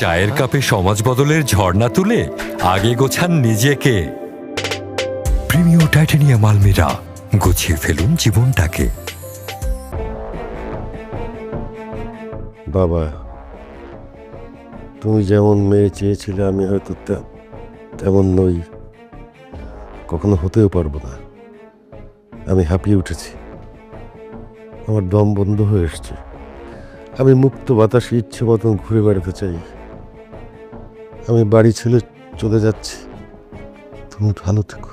চায়ের কাপে সমাজ বদলের ঝর্ণা তুলে আগে গোছান নিজেকে। প্রিমিয়ার টাইটানিয়াম আলমিরা, গুছিয়ে ফেলুন জীবনটাকে। বাবা, তুমি যেমন মেয়ে চেয়েছিলে আমি হয়তো তেমন নই, কখনো হতেও পারবো না। আমি হাঁপিয়ে উঠেছি, আমার দম বন্ধ হয়ে এসছে। আমি মুক্ত বাতাসে ইচ্ছে মতন ঘুরে বেড়াতে চাই। আমি বাড়ি ছেড়ে চলে যাচ্ছি, তুমি ভালো থেকো।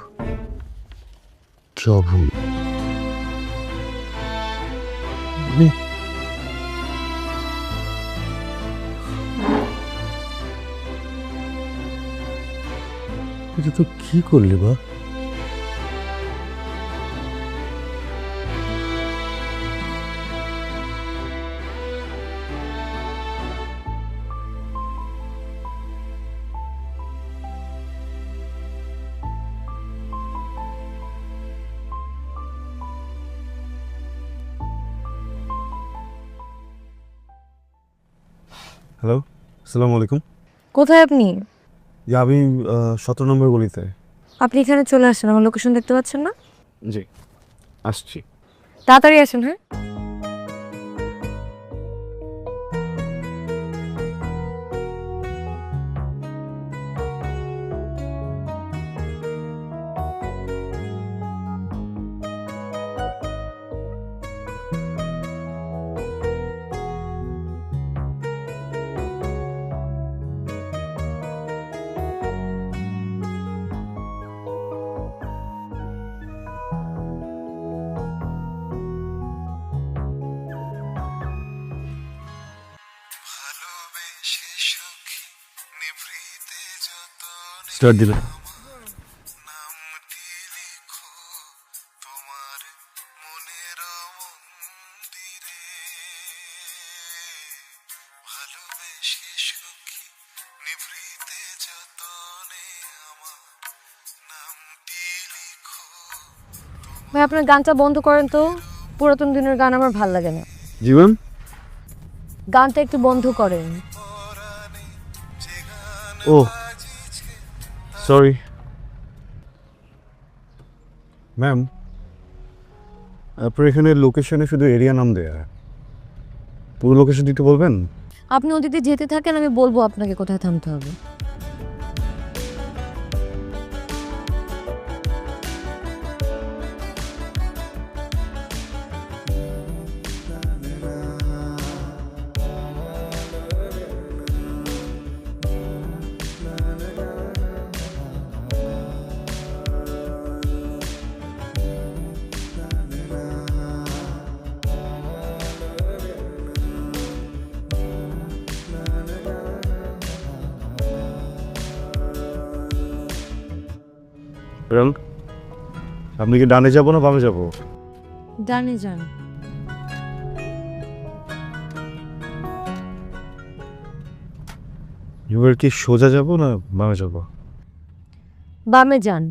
কি অভুল। এটা তো কি করলি মা? হ্যালো, আসসালামু আলাইকুম। কোথায় আপনি? আমি 17 নম্বর গলিতে। আপনি এখানে চলে আসেন, আমার লোকেশন দেখতে পাচ্ছেন না? জি, আসছি। তাড়াতাড়ি আসেন। হ্যাঁ, স্টার্ট দিলে। ভাই আপনার গানটা বন্ধ করেন তো, পুরাতন দিনের গান আমার ভাল লাগে না। জীবন, গানটা একটু বন্ধ করেন। ও সরি ম্যাম, আপনার এখানে লোকেশনে শুধু এরিয়া নাম দেয়া, পুরো লোকেশন দিতে বলবেন? আপনি ওদিকে যেতে থাকেন, আমি বলবো আপনাকে কোথায় থামতে হবে। আপনি কি ডানে যাবো না বামে যাবো? ডানে যান। এবার কি সোজা যাবো না বামে যাবো? বামে যান।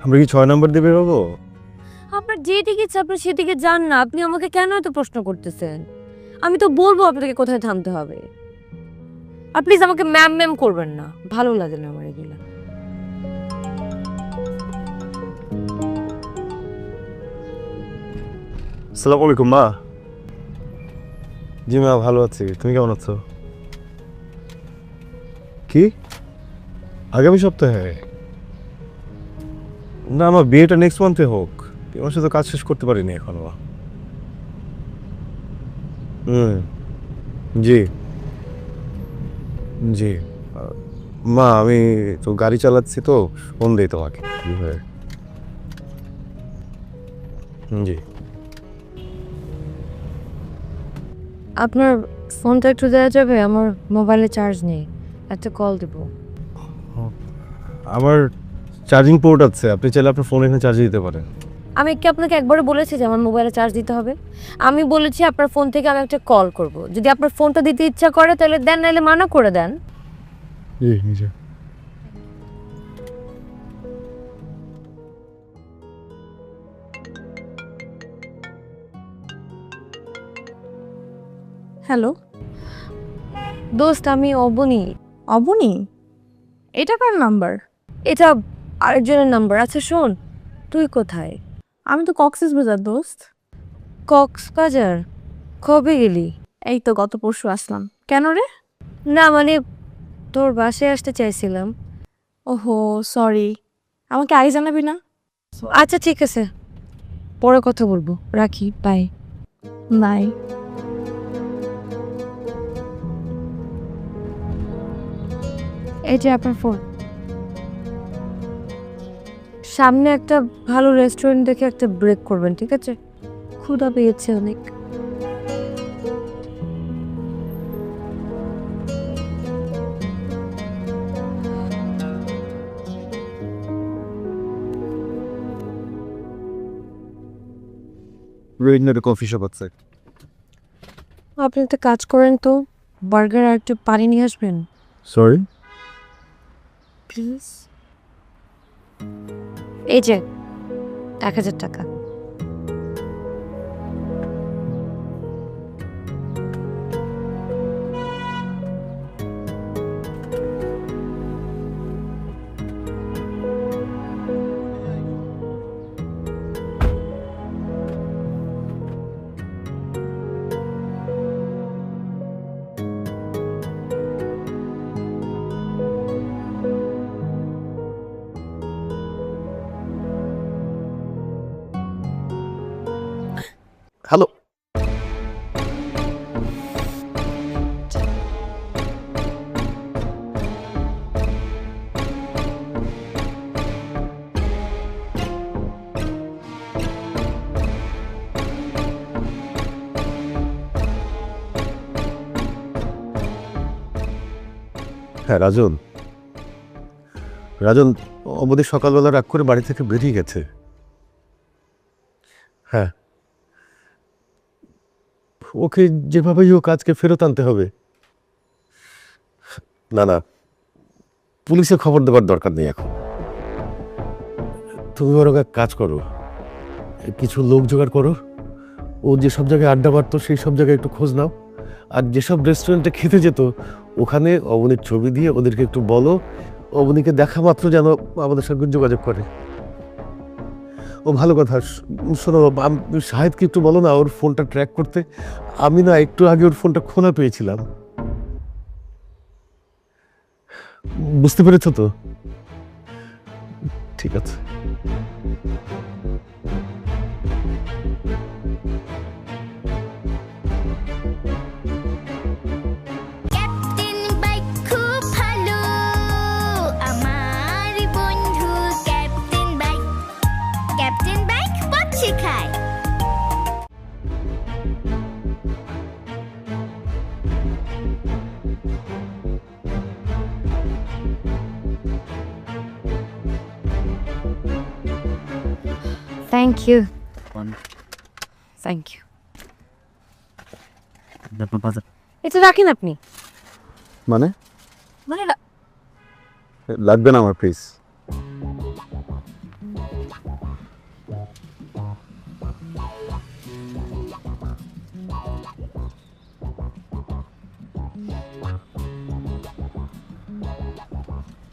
আমরা কি 6 নম্বর দিয়ে বেরোবো? আপনার যেদিকে ইচ্ছা আপনি সেদিকে যান না। আপনি আমাকে কেন এত প্রশ্ন করতেছেন? আমি তো বলবো আপনাকে কোথায় থামতে হবে। আর প্লিজ আমাকে ম্যাম ম্যাম করবেন না, ভালো লাগে না আমার এগুলা। আসসালামু আলাইকুম মা। জি মা, ভালো আছি, তুমি কেমন আছো? কি আগামী সপ্তাহে? না, আমার বিয়েটা নেক্সট মান্থে হোক। তোমার সাথে কাজ শেষ করতে পারিনি এখনো। জি জি মা, আমি তো গাড়ি চালাচ্ছি, তো ফোন দিই তোমাকে। জি। আপনার ফোনটা একটু দেওয়া যাবে? আমার মোবাইলে চার্জ নেই, একটা কল দেব। আমার চার্জিং পোর্ট আছে, আপনি চাইলে আপনার ফোন এখানে চার্জ দিতে পারেন। আমি কি আপনাকে একবারে বলেছি যে আমার মোবাইলে চার্জ দিতে হবে? আমি বলেছি আপনার ফোন থেকে আমি একটা কল করব। যদি আপনার ফোনটা দিতে ইচ্ছা করে তাহলে দেন, নাহলে মানা করে দেন। জি নিজে। হ্যালো, দোস্ত আমি অবনী। অবনী? এটা কার নাম্বার? এটা আরেকজনের নাম্বার। আচ্ছা শোন, তুই কোথায়? আমি তো কক্সবাজার দোস্ত। কক্সবাজার? কবে গেলি? এই তো গত পরশু আসলাম। কেন রে? না মানে তোর বাসায় আসতে চাইছিলাম। ওহো সরি, আমাকে আগে জানাবি না? আচ্ছা ঠিক আছে, পরে কথা বলবো, রাখি, বাই। নাই। এই যে আপনার ফোন। সামনে একটা ভালো রেস্টুরেন্ট দেখে একটা ব্রেক করবেন, ঠিক আছে? ক্ষুধা পেয়েছে অনেক। রোহিণীর কফি শপ আছে। আপনি একটা কাজ করেন তো, বার্গার আর একটু পানি নিয়ে আসবেন সরি। প্লিজ। এই যে 1000 টাকা। হ্যালো, হ্যাঁ রাজন। রাজন, অবধি সকালবেলা রাগ করে বাড়ি থেকে বেরিয়ে গেছে। হ্যাঁ, ওকে যেভাবেই হোক আজকে ফেরত আনতে হবে। না না, পুলিশে খবর দেওয়ার দরকার নেই এখন। তুমি বরং এক কাজ করো, কিছু লোক জোগাড় করো, ও যেসব জায়গায় আড্ডা মারতো সেই সব জায়গায় একটু খোঁজ নাও, আর যেসব রেস্টুরেন্টে খেতে যেত ওখানে অবনীর ছবি দিয়ে ওদেরকে একটু বলো অবনীকে দেখা মাত্র যেন আমাদের সঙ্গে যোগাযোগ করে। ও ভালো কথা। শোনো, শাহেদকে একটু বলো না ওর ফোনটা ট্র্যাক করতে। আমি না একটু আগে ওর ফোনটা খোলা পেয়েছিলাম। বুঝতে পেরেছো তো? ঠিক আছে। ক্যাপ্টেন বাইক খুব ভালো আমার বন্ধু ক্যাপ্টেন বাইক। ক্যাপ্টেন বাইক পথ শেখায়। Thank you, thank you. এটা রাখেন আপনি। মানে মানে লাগবে না আমার, প্লিজ।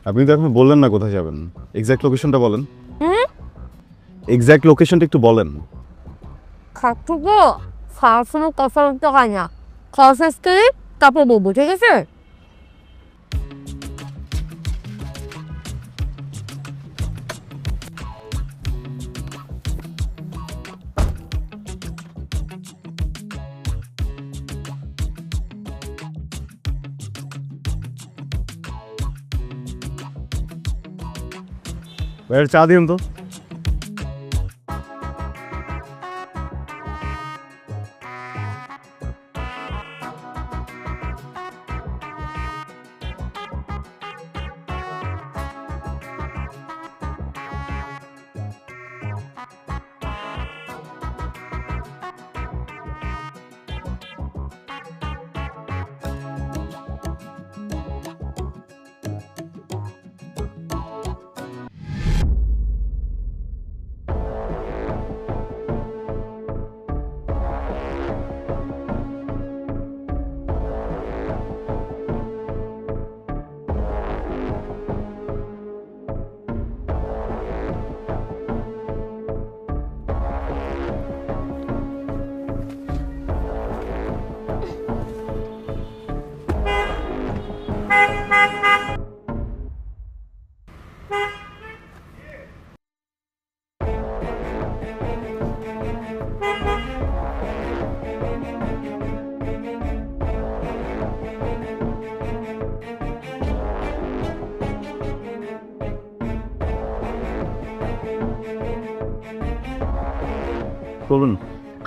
আপনি তো এখন বললেন না কোথায় যাবেন, এক্স্যাক্ট লোকেশনটা বলেন। এক্স্যাক্ট লোকেশনটা একটু বলেন। খাটুকো খাওয়ার কথা বলতে হয় না, খাওয়া শেষ করে তারপর বলবো, ঠিক আছে? ভাইয়ের চা দিন তো। করবেন?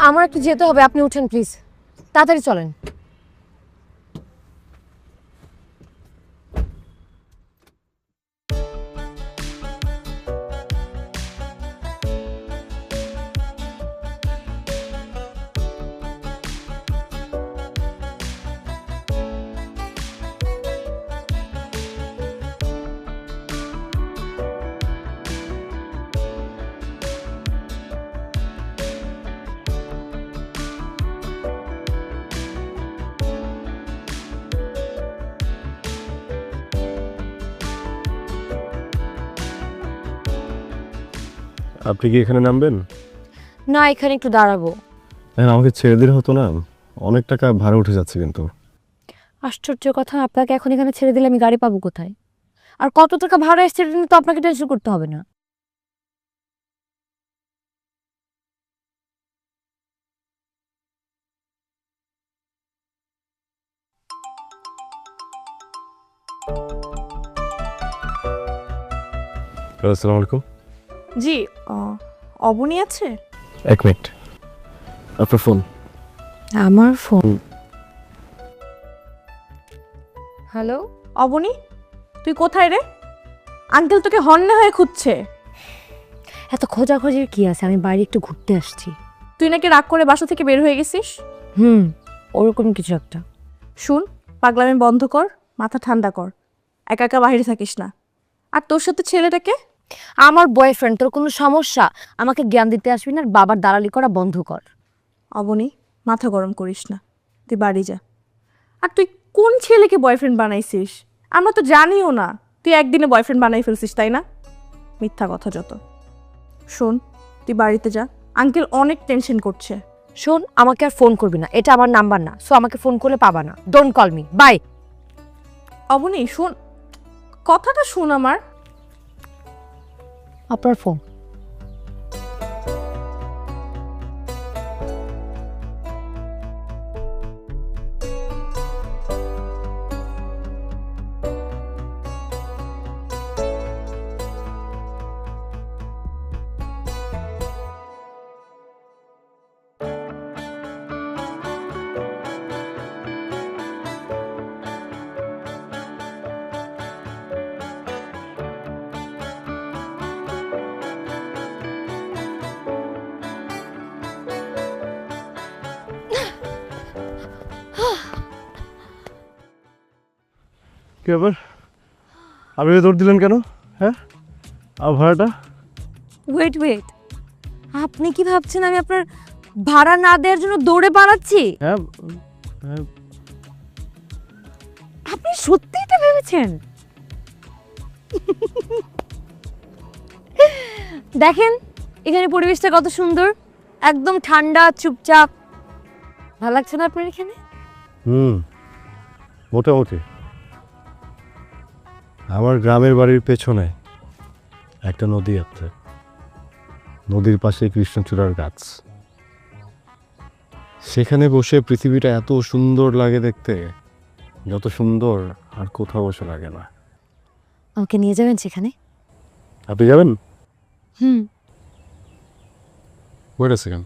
আমার একটু যেতে হবে, আপনি উঠেন প্লিজ, তাড়াতাড়ি চলেন। আপনি কি এখানে নামবেন? না, এখানে একটু দাঁড়াবো। হ্যাঁ, আমাকে ছেড়ে দিলে হতো না? অনেক টাকা ভাড়া উঠে যাচ্ছে কিন্তু। আশ্চর্য কথা, আপনাকে এখন এখানে ছেড়ে দিলে আমি গাড়ি পাবো কোথায়? আর কত টাকা ভাড়া এসছে এটা নিয়ে তো আপনাকে টেনশন করতে হবে না। আসসালামু আলাইকুম। জি, অবনী আছে? এক মিনিট, আপনার ফোন। আমার ফোন। হ্যালো, অবনী, তুই কোথায় রে? আঙ্কেল তোকে হন্যে হয়ে খুঁজছে। এত খোঁজাখোঁজির কি আছে, আমি বাইরে একটু ঘুরতে আসছি। তুই নাকি রাগ করে বাসা থেকে বের হয়ে গেছিস। ওরকম কিছু একটা। শুন, পাগলামি বন্ধ কর, মাথা ঠান্ডা কর, একা একা বাইরে থাকিস না। আর তোর সাথে ছেলেটাকে? আমার বয়ফ্রেন্ড, তোর কোনো সমস্যা? আমাকে জ্ঞান দিতে আসবি না, আর বাবার দালালি করা বন্ধ কর। অবনী, মাথা গরম করিস না, তুই বাড়ি যা। আর তুই কোন ছেলেকে বয়ফ্রেন্ড বানাইছিস? আমরা তো জানিও না তুই একদিনে বয়ফ্রেন্ড বানাই ফেলছিস, তাই না? মিথ্যা কথা যত। শোন, তুই বাড়িতে যা, আঙ্কেল অনেক টেনশন করছে। শোন, আমাকে আর ফোন করবি না, এটা আমার নাম্বার না, সো আমাকে ফোন করলে পাবা না। Don't call me, bye. Abani শোন, কথাটা শোন আমার। আপনার ফোন। কি ব্যাপার, আপনি দৌড় দিলেন কেন? হ্যাঁ, আর ভাড়াটা? ওয়েট ওয়েট, আপনি কি ভাবছেন আমি আপনার ভাড়া না দেওয়ার জন্য দৌড়ে পালাচ্ছি? হ্যাঁ, আপনি সত্যি এটা ভেবেছেন? দেখেন এখানে পরিবেশটা কত সুন্দর, একদম ঠান্ডা, চুপচাপ। ভালো লাগছে না আপনার এখানে? মোটামুটি। আমার গ্রামের বাড়ির পেছনে একটা নদী আছে, নদীর পাশে কৃষ্ণচূড়ার গাছ। সেখানে বসে পৃথিবীটা এত সুন্দর লাগে দেখতে, যত সুন্দর আর কোথাও বসে লাগে না। আমাকে নিয়ে যাবেন সেখানে? আপনি যাবেন? হুম। ওয়েট আ সেকেন্ড,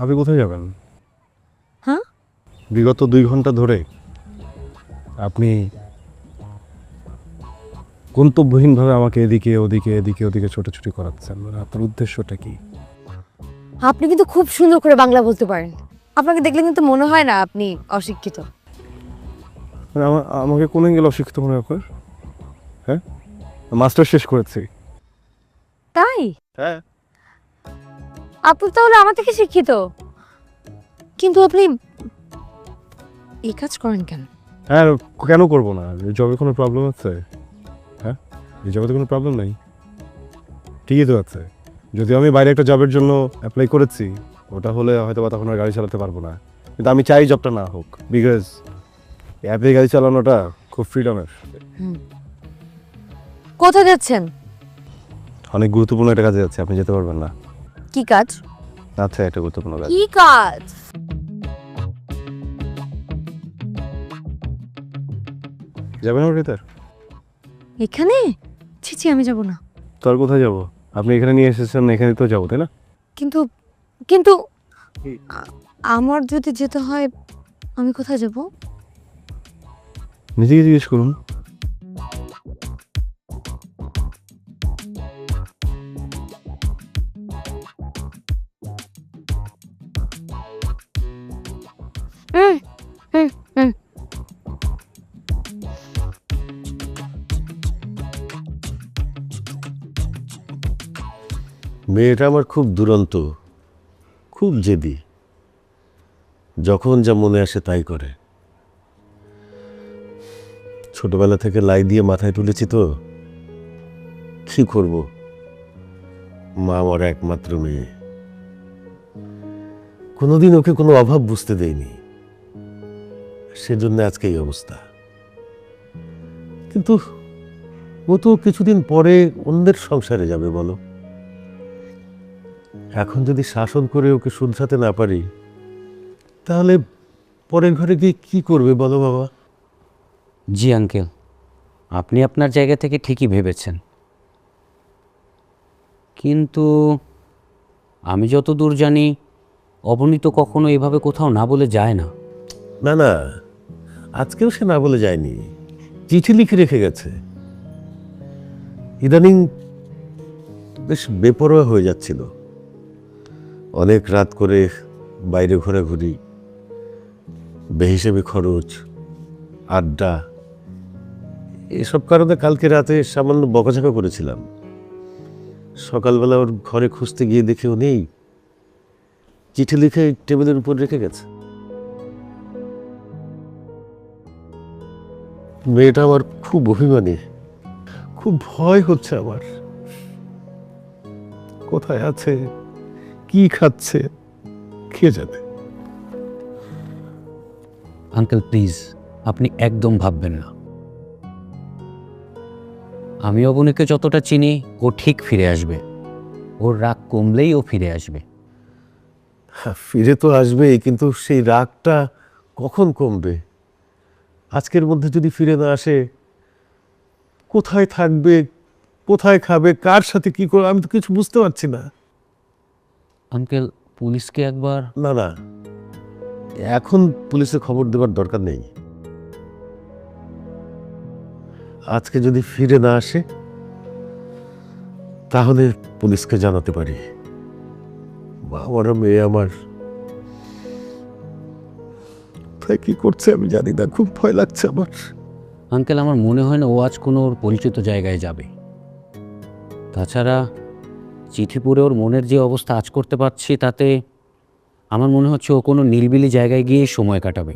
আপনি কোথায় যাবেন? হ্যাঁ? বিগত 2 ঘন্টা ধরে আপনি গন্তব্যহীনভাবে আমাকে এদিকে ওদিকে এদিকে ওদিকে ছোটাছুটি করাচ্ছেন। আপনার উদ্দেশ্যটা কি? আপনি কিন্তু খুব সুন্দর করে বাংলা বলতে পারেন, আপনাকে দেখলে কিন্তু মনে হয় না আপনি অশিক্ষিত। মানে আমাকে কোন অ্যাঙ্গেল অশিক্ষিত মনে হয় আপনার? হ্যাঁ, মাস্টার শেষ করেছি। তাই? হ্যাঁ। আপনি তাহলে আমার থেকে শিক্ষিত, কিন্তু আপনি এই কাজ করেন কেন? হ্যাঁ, কেন করবো না? জবে কোনো প্রবলেম আছে? হ্যাঁ, এই জবে তো কোনো প্রবলেম নাই, ঠিকই তো আছে। যদিও আমি বাইরে একটা জবের জন্য অ্যাপ্লাই করেছি, ওটা হলে হয়তো বা তখন আর গাড়ি চালাতে পারবো না, কিন্তু আমি চাই জবটা না হোক, বিকজ অ্যাপে গাড়ি চালানোটা খুব ফ্রিডমের। কোথায় যাচ্ছেন? অনেক গুরুত্বপূর্ণ একটা কাজে যাচ্ছে, আপনি যেতে পারবেন না। কি কাজ? আচ্ছা, একটা গুরুত্বপূর্ণ কাজ। কি কাজ? যাবেন ওর ভিতর? এখানে? ছি ছি, আমি যাব না। তো আর কোথায় যাবো? আপনি এখানে নিয়ে এসেছেন, এখানে তো যাবো, তাই না? কিন্তু কিন্তু আমার যদি যেতে হয় আমি কোথায় যাব? নিজেকে জিজ্ঞেস করুন। হুম হুম হুম মেয়েটা আমার খুব দুরন্ত, খুব জেদি, যখন যা মনে আসে তাই করে। ছোটবেলা থেকে লাই দিয়ে মাথায় তুলেছি তো, কি করব, মা আমার একমাত্র মেয়ে, কোনোদিন ওকে কোনো অভাব বুঝতে দেয়নি, সেজন্য আজকে এই অবস্থা। কিন্তু ও তো কিছুদিন পরে অন্যের সংসারে যাবে বলো। এখন যদি শাসন করে ওকে শুধরাতে না পারি, তাহলে পরের ঘরে গিয়ে কি করবে বলো বাবা? জি আঙ্কেল, আপনি আপনার জায়গা থেকে ঠিকই ভেবেছেন, কিন্তু আমি যতদূর জানি অবনী তো কখনো এভাবে কোথাও না বলে যায় না। না না, আজকেও সে না বলে যায়নি, চিঠি লিখে রেখে গেছে। ইদানিং বেশ বেপরোয়া হয়ে যাচ্ছিল, অনেক রাত করে বাইরে ঘোরাঘুরি, বেহিসেবি খরচ, আড্ডা, এসব কারণে কালকে রাতে সামান্য বকাঝকা করেছিলাম। সকালবেলা ওর ঘরে খুঁজতে গিয়ে দেখে ও নেই, চিঠি লিখে টেবিলের উপর রেখে গেছে। মেয়েটা আমার খুব অভিমানী, খুব ভয় হচ্ছে আমার। কোথায় আছে, কি খাচ্ছে, কে জানে। আঙ্কেল প্লিজ, আপনি একদম ভাববেন না। আমি অবনীকে যতটা চিনি ও ঠিক ফিরে আসবে, ওর রাগ কমলেই ও ফিরে আসবে। হ্যাঁ, ফিরে তো আসবেই, কিন্তু সেই রাগটা কখন কমবে? আজকের মধ্যে যদি ফিরে না আসে, কোথায় থাকবে, কোথায় খাবে, কার সাথে কি করবে, আমি তো কিছু বুঝতে পারছি না। আঙ্কেল পুলিশকে একবার। না না, এখন পুলিশে খবর দেওয়ার দরকার নেই। আজকে যদি ফিরে না আসে, তাহলে পুলিশকে জানাতে পারি। আমার মেয়ে আমার তাই কি করছে আমি জানি না, খুব ভয় লাগছে আমার। আঙ্কেল আমার মনে হয় না ও আজ কোনো ওর পরিচিত জায়গায় যাবে। তাছাড়া চিঠি পড়ে ওর মনের যে অবস্থা আজ করতে পারছি, তাতে আমার মনে হচ্ছে ও কোনো নিলবিলি জায়গায় গিয়ে সময় কাটাবে।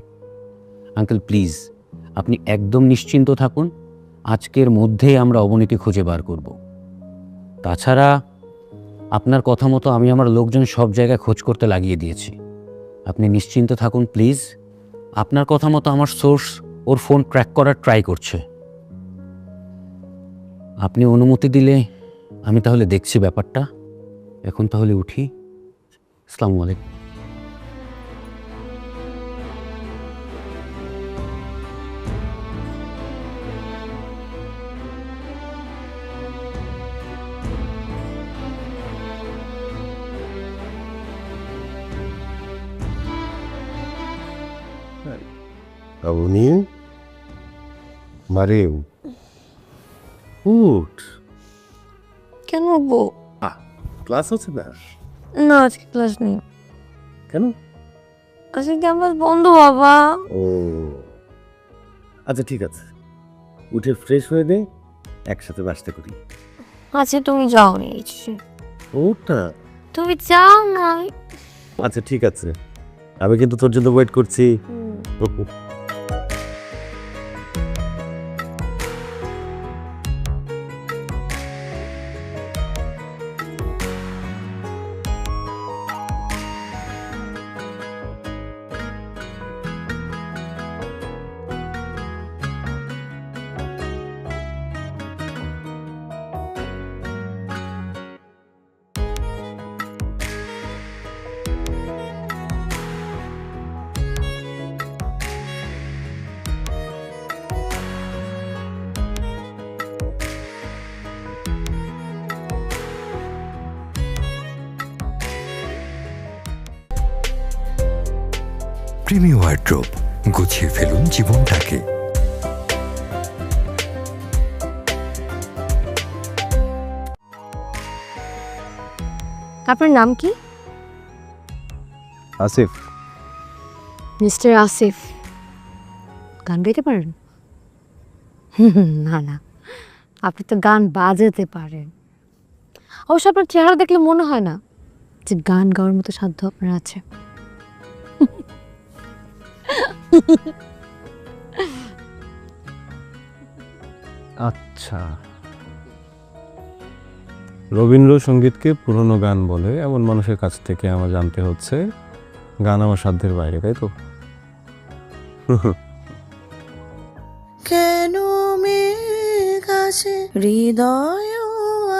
আঙ্কেল প্লিজ, আপনি একদম নিশ্চিন্ত থাকুন, আজকের মধ্যেই আমরা অবনীকে খুঁজে বার করব। তাছাড়া আপনার কথা মতো আমি আমার লোকজন সব জায়গায় খোঁজ করতে লাগিয়ে দিয়েছি। আপনি নিশ্চিন্ত থাকুন প্লিজ। আপনার কথা মতো আমার সোর্স ওর ফোন ট্র্যাক করার ট্রাই করছে। আপনি অনুমতি দিলে আমি তাহলে দেখছি ব্যাপারটা। এখন তাহলে উঠি। আসসালামু আলাইকুম। আপনি মারে উঠ, কেন বউ? ক্লাস হচ্ছে না না আজকে ক্লাস নেই। কেন? আজকে ক্যাম্পাস বন্ধ বাবা। ও আচ্ছা ঠিক আছে, উঠে ফ্রেশ হয়ে নে, একসাথে নাস্তা করি। আচ্ছা তুমি যাও নিয়েছি, ওটা তুমি যাও না। আচ্ছা ঠিক আছে, আমি কিন্তু তোর জন্য ওয়েট করছি। প্রিমিয়ার ওয়ার্ড্রোব, গুছিয়ে ফেলুন জীবনটাকে। আপনার নাম কি? আসিফ। মিস্টার আসিফ, গান গাইতে পারেন? না না, আপনি তো গান বাজাতে পারেন। অবশ্য আপনার চেহারা দেখলে মনে হয় না যে গান গাওয়ার মতো সাধ্য আপনার আছে। আচ্ছা, রবীন্দ্রসঙ্গীতকে পুরনো গান বলে এমন মানুষের কাছ থেকে আমার জানতে হচ্ছে গান আমার সাধ্যের বাইরে, তাই তো? কেন মেঘ আসে হৃদয়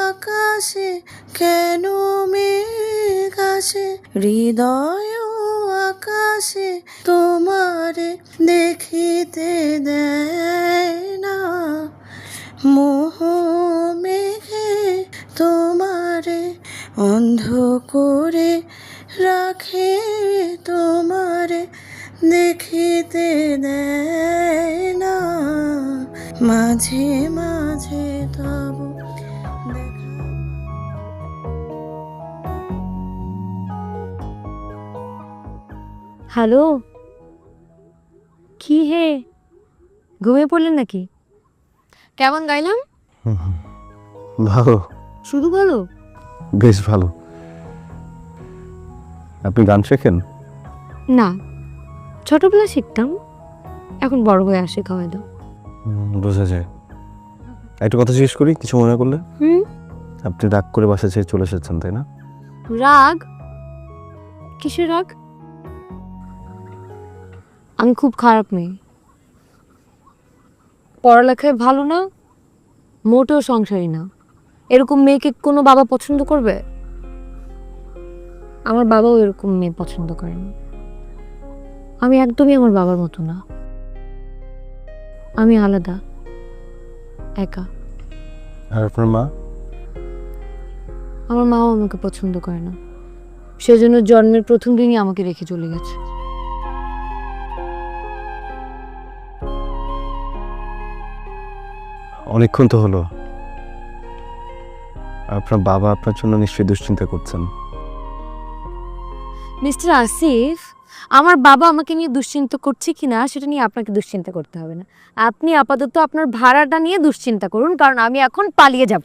আকাশে, কেন মেঘ আসে হৃদয় আকাশে, তোমারে দেখিতে দেয় না মোহ মেঘে, তোমারে অন্ধ করে রাখে, তোমারে দেখিতে দেয় না, মাঝে মাঝে তব দেখা। হ্যালো, কি হে, ঘুমিয়ে পড়লেন নাকি? কেমন গাইলাম? ভালো, শুধু ভালো? বেশ ভালো। আপনি গান শেখেন? না, ছোটবেলা শিখতাম, এখন বড় হয়ে আসে খাওয়াই দাও। বোঝা যায়। একটা কথা জিজ্ঞেস করি, কিছু মনে করলে? আপনি রাগ করে বাসা ছেড়ে চলে এসেছেন, তাই না? রাগ? কিসের রাগ? আমি খুব খারাপ মেয়ে, পড়ালেখায় ভালো না, মোটেও সংসারী না। এরকম মেয়েকে কোনো বাবা পছন্দ করবে? আমার বাবাও এরকম মেয়ে পছন্দ করে না। আমি একদমই আমার বাবার মতো না, আমি আলাদা, একা। আর আপনার মা? আমার মাও আমাকে পছন্দ করে না, সেজন্য জন্মের প্রথম দিনই আমাকে রেখে চলে গেছে। অনেকক্ষণ তো হলো। আপনার বাবা আপনার জন্য নিশ্চয়ই দুশ্চিন্তা করছেন। মিস্টার আসিফ, আমার বাবা আমাকে নিয়ে দুশ্চিন্তা করছে কিনা সেটা নিয়ে আপনাকে দুশ্চিন্তা করতে হবে না। আপনি আপাতত আপনার ভাড়াটা নিয়ে দুশ্চিন্তা করুন, কারণ আমি এখন পালিয়ে যাব।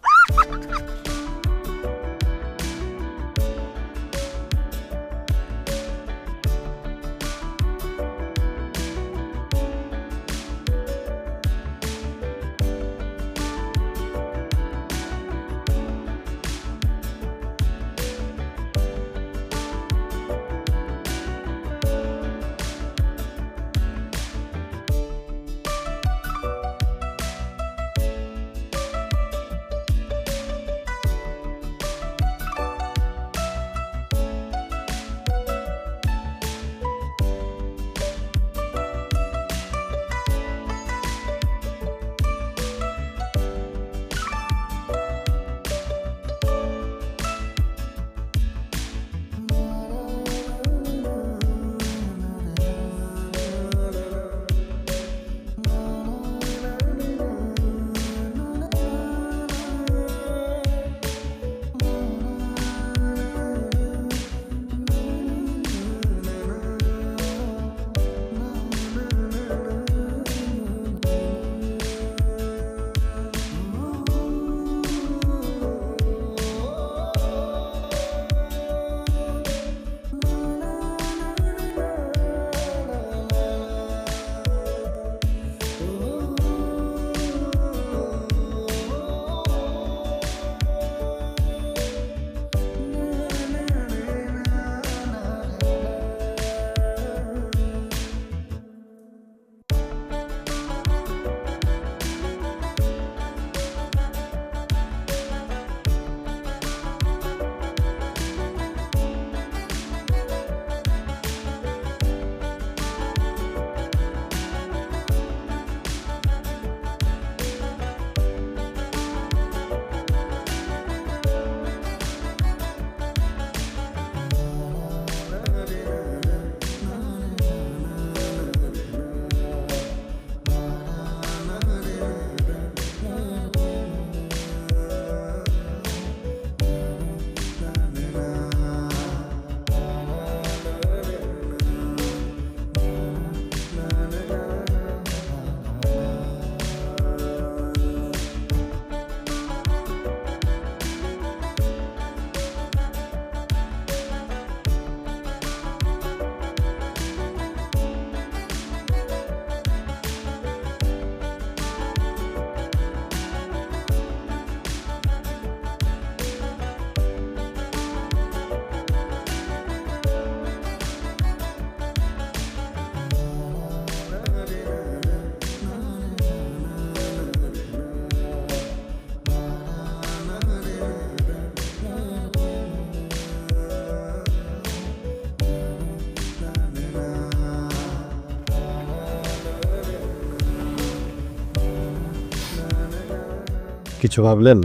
কিছু ভাবলেন?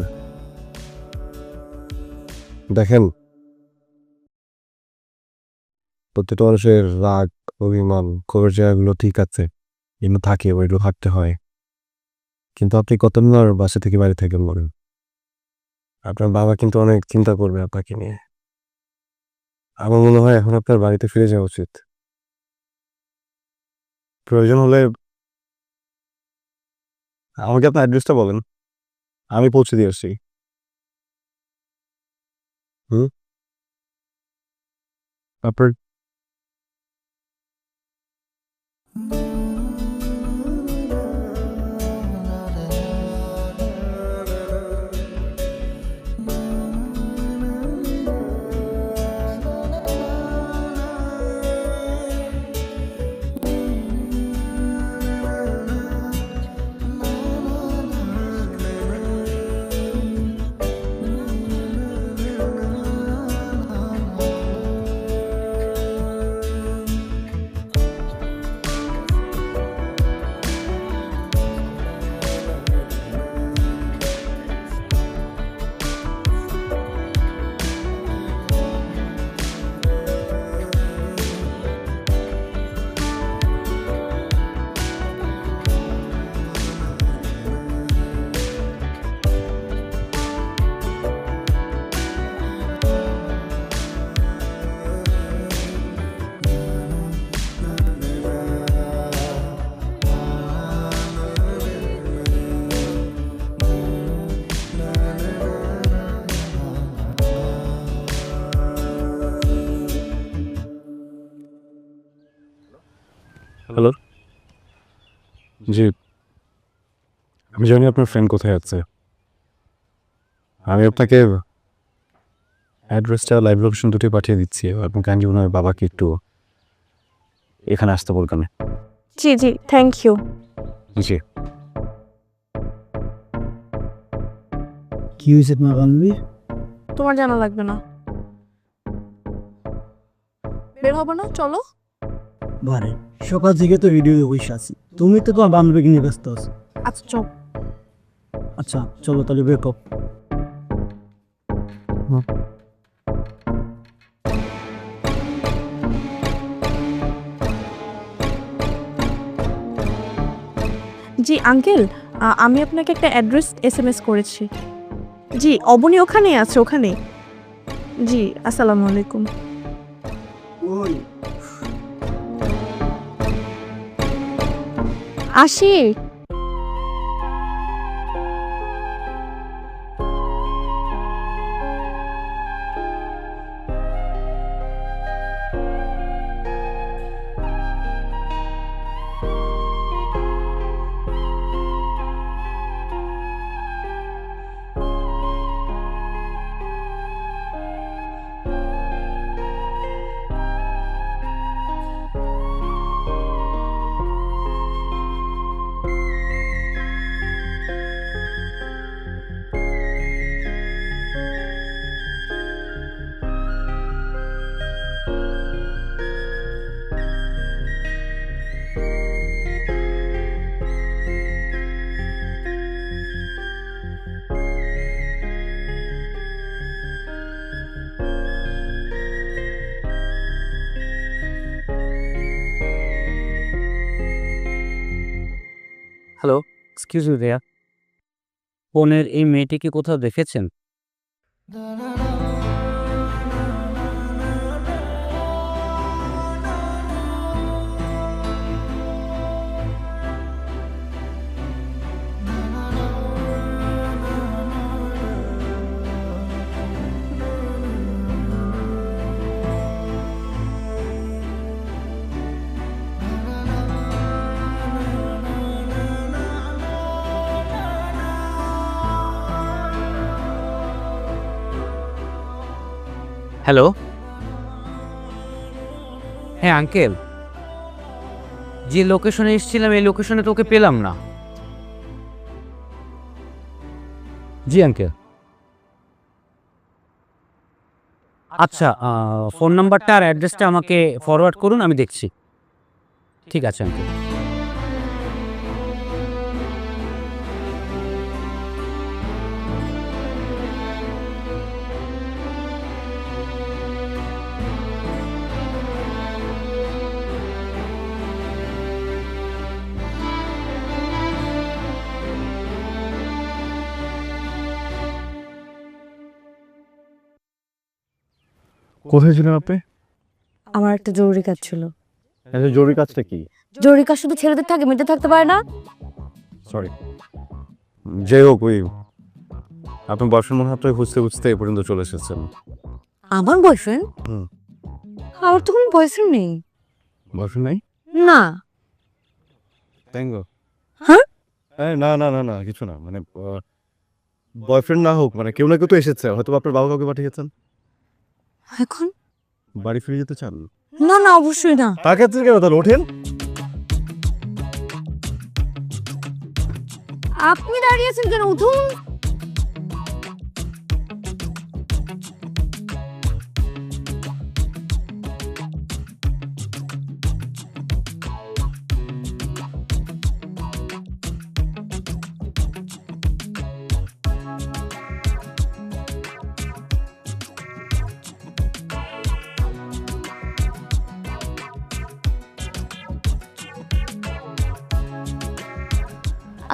দেখেন, প্রত্যেকটা মানুষের রাগ, অভিমান, ক্ষোভের জায়গাগুলো ঠিক আছে, এগুলো থাকে, ওইগুলো থাকতে হয়। কিন্তু আপনি কতদিন আর বাসা থেকে বাইরে থাকেন বলেন? আপনার বাবা কিন্তু অনেক চিন্তা করবে আপনাকে নিয়ে। আমার মনে হয় এখন আপনার বাড়িতে ফিরে যাওয়া উচিত। প্রয়োজন হলে আমাকে আপনার অ্যাড্রেসটা বলেন, আমি পৌঁছে দিয়ে আসছি। আপনার হ্যালো, জি, আমি জানি আপনার ফ্রেন্ড কোথায় আছে। আমি আপনাকে অ্যাড্রেসটা, লাইভ লোকেশন দুটোই পাঠিয়ে দিচ্ছি। আপনি কাইন্ডলি ওনার বাবাকে একটু এখানে আসতে বলবেন। জি জি, থ্যাংক ইউ। জি। কি হয়েছে তোমার বান্ধবী? তোমার জানা লাগবে না। বের হবো না, চলো। বারে সকাল থেকে তো ভিডিও বসে আছি, তুমি তো তোমার বান্ধবীকে নিয়ে ব্যস্ত আছো। আচ্ছা চল। আচ্ছা চলো তাহলে বের কর। জি আঙ্কেল, আমি আপনাকে একটা অ্যাড্রেস SMS করেছি। জি অবনী ওখানেই আছে, ওখানে। জি আসসালামু আলাইকুম। আসি। হ্যালো, এক্সকিউজ মি ভাইয়া, ফোনের এই মেয়েটিকে কোথাও দেখেছেন? হ্যালো, হ্যাঁ আঙ্কেল, যে লোকেশনে এসেছিলাম এই লোকেশনে তো ওকে পেলাম না। জি আঙ্কেল। আচ্ছা, ফোন নাম্বারটা আর অ্যাড্রেসটা আমাকে ফরওয়ার্ড করুন, আমি দেখছি। ঠিক আছে আঙ্কেল। কোথায় ছিলেন আপনি? আমার একটা জরুরি কাজ ছিল। আচ্ছা, জরুরি কাজটা কি? জরুরি কাজ শুধু ছেলেদের থাকে, মেয়েদের থাকতে পারে না? সরি। যাই হোক, ওই আপনার বয়ফ্রেন্ড মনে হয় আপনাকে খুঁজতে খুঁজতে এ পর্যন্ত চলে এসেছেন। আমার বয়ফ্রেন্ড? হুম। আমার তো কোনো বয়ফ্রেন্ড নেই। বয়ফ্রেন্ড নাই? না। Thank god. হ্যাঁ? না না না না, কিছু না, মানে বয়ফ্রেন্ড না হোক, মানে কেউ না কেউ তো এসেছে, হয়তো আপনার বাবা কাউকে পাঠিয়েছেন। এখন? বাড়ি ফিরে যেতে চান? না না, অবশ্যই না। তার ক্ষেত্রে কেন, তাহলে ওঠেন। আপনি দাঁড়িয়ে আছেন কেন? উঠুন।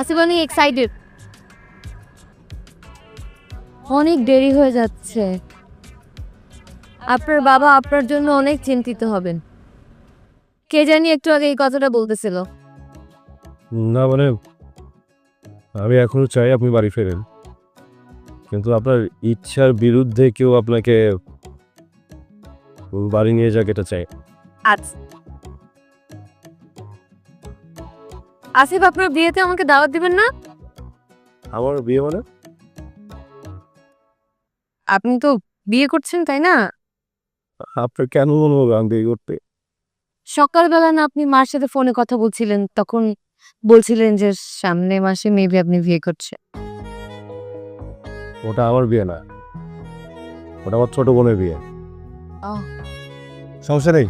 আসিফ অনেক এক্সাইটেড। অনেক দেরি হয়ে যাচ্ছে। আপনার বাবা আপনার জন্য অনেক চিন্তিত হবেন। কে জানি একটু আগে এই কথাটা বলতেছিল। না মানে আমি এখনো চাই আপনি বাড়ি ফেরেন, কিন্তু আপনার ইচ্ছার বিরুদ্ধে কেউ আপনাকে বাড়ি নিয়ে যাক, এটা চাই। আচ্ছা, আসিফ আপনার বিয়েতে আমাকে দাওয়াত দিবেন না? আমার বিয়ে মানে? আপনি তো বিয়ে করছেন, তাই না? আপনার কেন মনে হবে আমি বিয়ে করতে? সকালবেলা না আপনি মার সাথে ফোনে কথা বলছিলেন, তখন বলছিলেন যে সামনে মাসে মেবি আপনি বিয়ে করছেন। ওটা আমার বিয়ে না, ওটা আমার ছোট বোনের বিয়ে। সমস্যা নেই,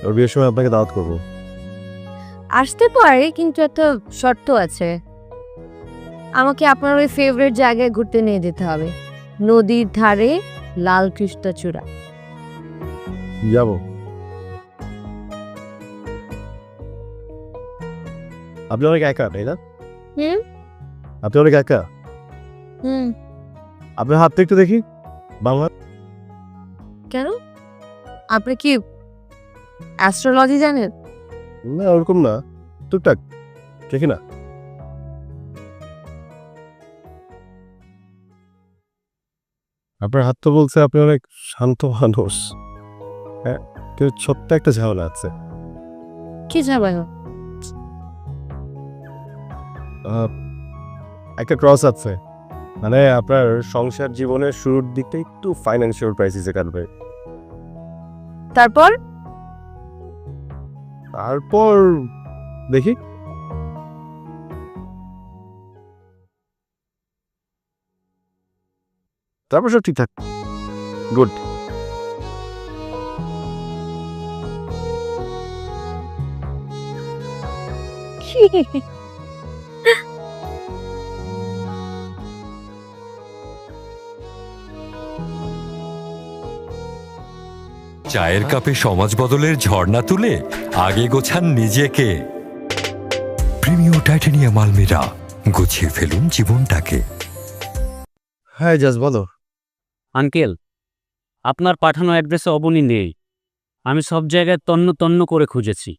ওর বিয়ের সময় আপনাকে দাওয়াত করবো। আসতে পারে, কিন্তু একটা শর্ত আছে। আমাকে আপনার ওই ফেভারিট জায়গায় ঘুরতে নিয়ে যেতে হবে, নদীর ধারে লাল কৃষ্ণচূড়া। যাব। আপনি অনেক একা, তাই না? হুম আপনি অনেক একা। হুম। আপনার হাতটা একটু দেখি। বাংলা? কেন? আপনি কি অ্যাস্ট্রোলজি জানেন? না, ওরকম না, টুকটাক দেখি না। আপনার হাত তো বলছে আপনি অনেক শান্ত মানুষ। হ্যাঁ, কিন্তু ছোট্ট একটা ঝামেলা আছে। কি ঝামেলা? একটা ক্রস আছে, মানে আপনার সংসার জীবনের শুরুর দিকটা একটু ফাইন্যান্সিয়াল ক্রাইসিসে কাটবে। তারপর? তারপর দেখি। তারপর সব ঠিকঠাক। গুড। চায়ের কাপে সমাজ বদলের ঝর্ণা তুলে আগে গোছান নিজেকে। প্রিমিয়ার টাইটানিয়াম আলমিরা, গুছিয়ে ফেলুন জীবনটাকে। হ্যাঁ জাজ, বলো। আঙ্কেল, আপনার পাঠানো অ্যাড্রেসে অবনী নেই। আমি সব জায়গায় তন্ন তন্ন করে খুঁজেছি,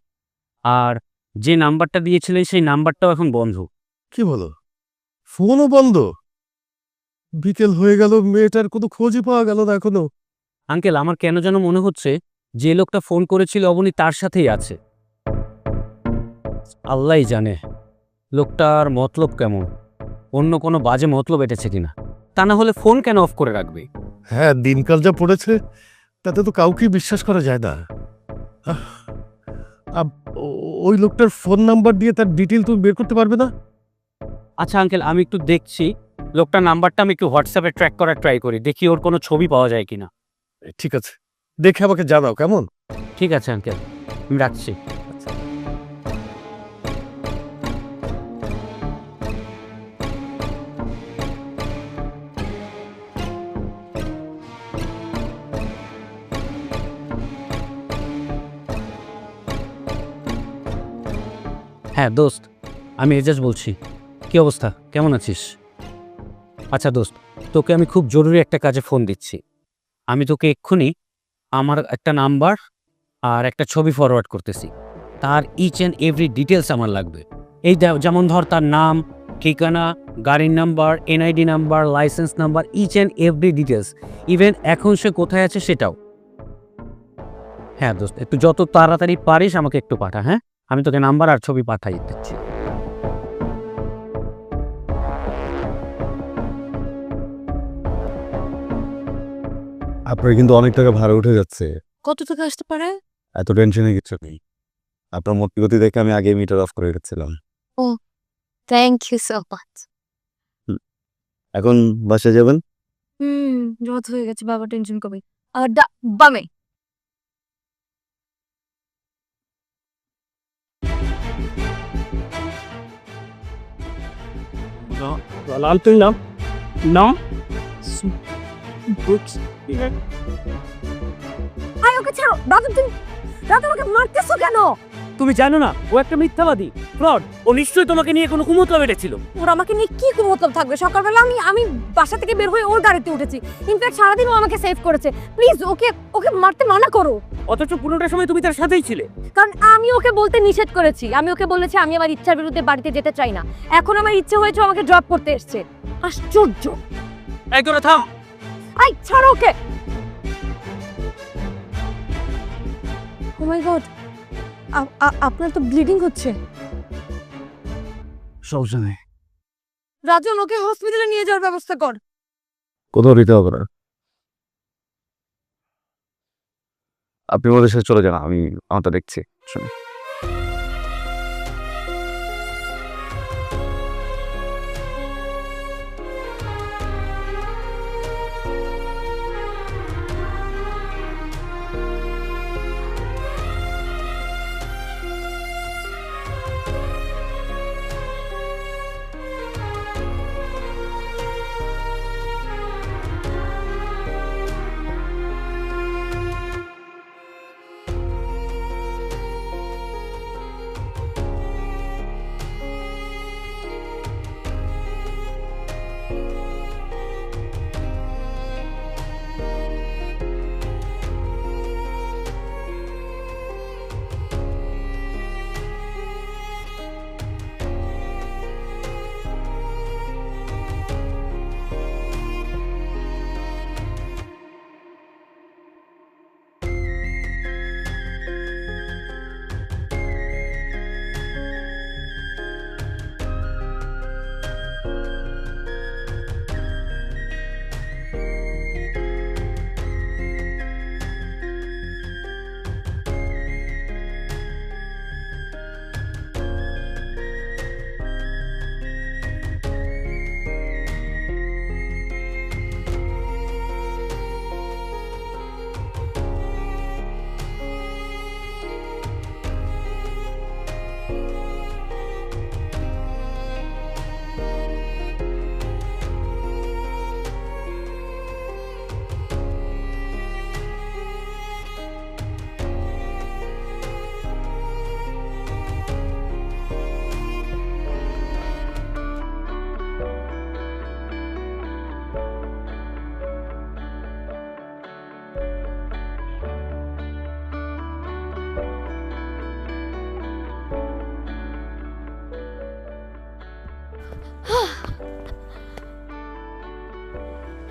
আর যে নাম্বারটা দিয়েছিলেন সেই নাম্বারটাও এখন বন্ধ। কি বলো? ফোনও বন্ধ? বিকেল হয়ে গেল, মেয়েটার কোনো খোঁজই পাওয়া গেল না এখনো। আঙ্কেল, আমার কেন যেন মনে হচ্ছে যে লোকটা ফোন করেছিল অবনী তার সাথেই আছে। আল্লাহই জানে লোকটার মতলব কেমন, অন্য কোনো বাজে মতলব এটেছে কিনা। তা না হলে ফোন কেন অফ করে রাখবে? হ্যাঁ, দিনকাল যা পড়েছে তাতে তো কাউকেই বিশ্বাস করা যায় না। ওই লোকটার ফোন নাম্বার দিয়ে তার ডিটেল তুমি বের করতে পারবে না? আচ্ছা আঙ্কেল, আমি একটু দেখছি লোকটার নাম্বারটা আমি একটু হোয়াটসঅ্যাপে ট্র্যাক করার ট্রাই করি, দেখি ওর কোনো ছবি পাওয়া যায় কিনা। ঠিক আছে, দেখে আমাকে জানাও কেমন। ঠিক আছে আঙ্কেল, আমি রাখছি। হ্যাঁ দোস্ত, আমি এজাজ বলছি। কি অবস্থা, কেমন আছিস? আচ্ছা দোস্ত, তোকে আমি খুব জরুরি একটা কাজে ফোন দিচ্ছি। আমি তোকে এক্ষুনি আমার একটা নাম্বার আর একটা ছবি ফরওয়ার্ড করতেছি, তার ইচ অ্যান্ড এভরি ডিটেলস আমার লাগবে। এই যেমন ধর তার নাম, ঠিকানা, গাড়ির number, NID number, licence number, each and every details, even এখন সে কোথায় আছে সেটাও। হ্যাঁ দোস্ত, একটু যত তাড়াতাড়ি পারিস আমাকে একটু পাঠা। হ্যাঁ, আমি তোকে নাম্বার আর ছবি পাঠাই দিচ্ছি। আপনার কিন্তু অনেক টাকা ভাড়া উঠে যাচ্ছে। কত টাকা আসতে পারে? এত টেনশনে কিছু নেই। আপনার মতি গতি দেখে আমি আগে মিটার অফ করে রেখেছিলাম। Thank you so much. এখন বাসায় যাবেন? রাত হয়ে গেছে, বাবা টেনশন করবে। বামে লাল তুই নাম নাম আয় ওকে ছাড়ো। দাদু তুমি দাদু আমাকে মারতেছো কেন? তুমি জানো না ও একটা মিথ্যাবাদী, ফ্রড। ও নিশ্চয়ই তোমাকে নিয়ে কোনো কুমতলব এটেছিল। ওর আমাকে নিয়ে কি মতলব থাকবে? সকালবেলা আমি বাসা থেকে বের হয়ে ওর গাড়িতে উঠেছি। ইনফ্যাক্ট সারাদিন ও আমাকে সেভ করেছে। প্লিজ ওকে মারতে মানা করো। অথচ পুরোটা সময় তুমি তার সাথেই ছিলে। কারণ আমি ওকে বলতে নিষেধ করেছি। আমি ওকে বলেছি আমি আমার ইচ্ছার বিরুদ্ধে বাড়িতে যেতে চাই না। এখন আমার ইচ্ছে হয়েছে ও আমাকে ড্রপ করতে এসেছে। আশ্চর্য। এই তোরা থাম। আই ছাড়ো ওকে। ও মাই গড, আপনার তো ব্লিডিং হচ্ছে। সমস্যা নেই। রাজন, ওকে হসপিটালে নিয়ে যাওয়ার ব্যবস্থা কর। কোথাও নিতে হবে না, আপনি ওদের সাথে চলে যান, আমি আমারটা দেখছি। শুনে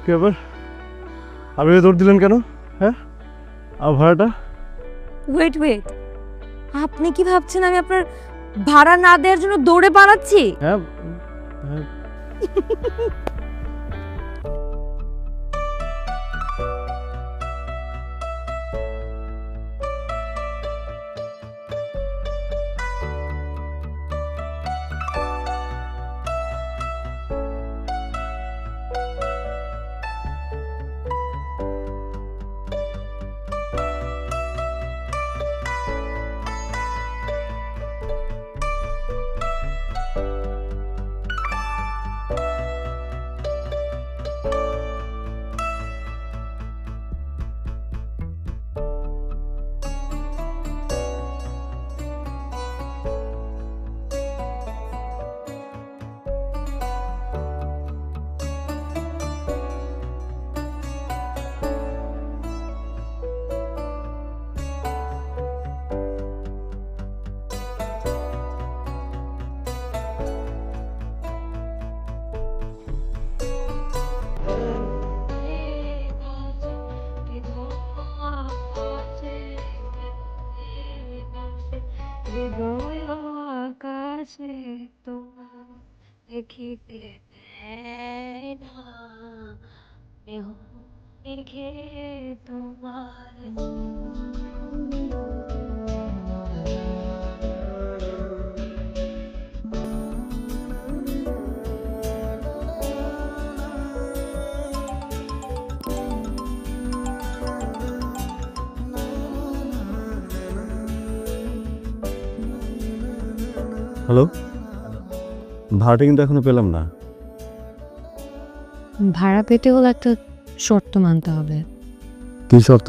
কি ব্যাপার, আপনি দৌড় দিলেন কেন? হ্যাঁ, আর ভাড়াটা? ওয়েট, আপনি কি ভাবছেন আমি আপনার ভাড়া না দেওয়ার জন্য দৌড়ে পালাচ্ছি? হ্যাঁ, দেখিতে দেয় না, কেহ দেখে তোমার। হ্যালো, ভাড়াটা কিন্তু এখনো পেলাম না। ভাড়া পেতে হলে একটা শর্ত মানতে হবে। কি শর্ত?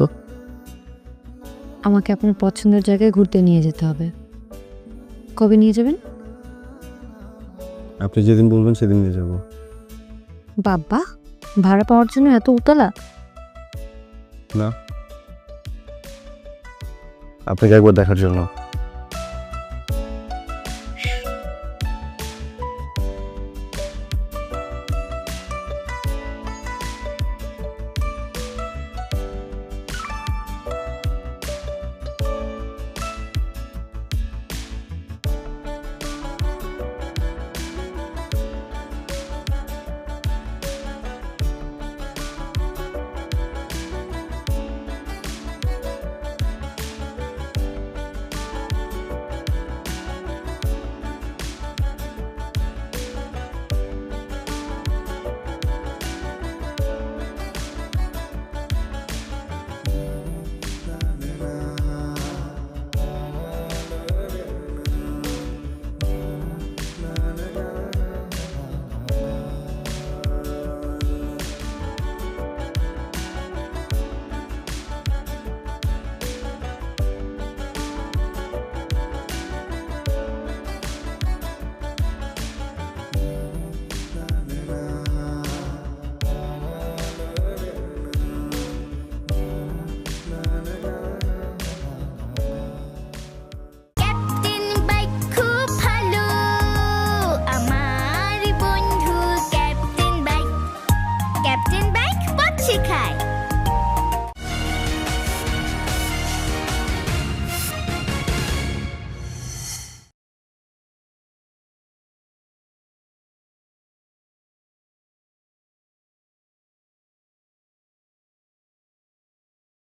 আমাকে আপনার পছন্দের জায়গায় ঘুরতে নিয়ে যেতে হবে। কবে নিয়ে যাবেন? আপনি যেদিন বলবেন সেদিন নিয়ে যাব। বাবা, ভাড়া পাওয়ার জন্য এত উতলা? না, আপনাকে একবার দেখার জন্য।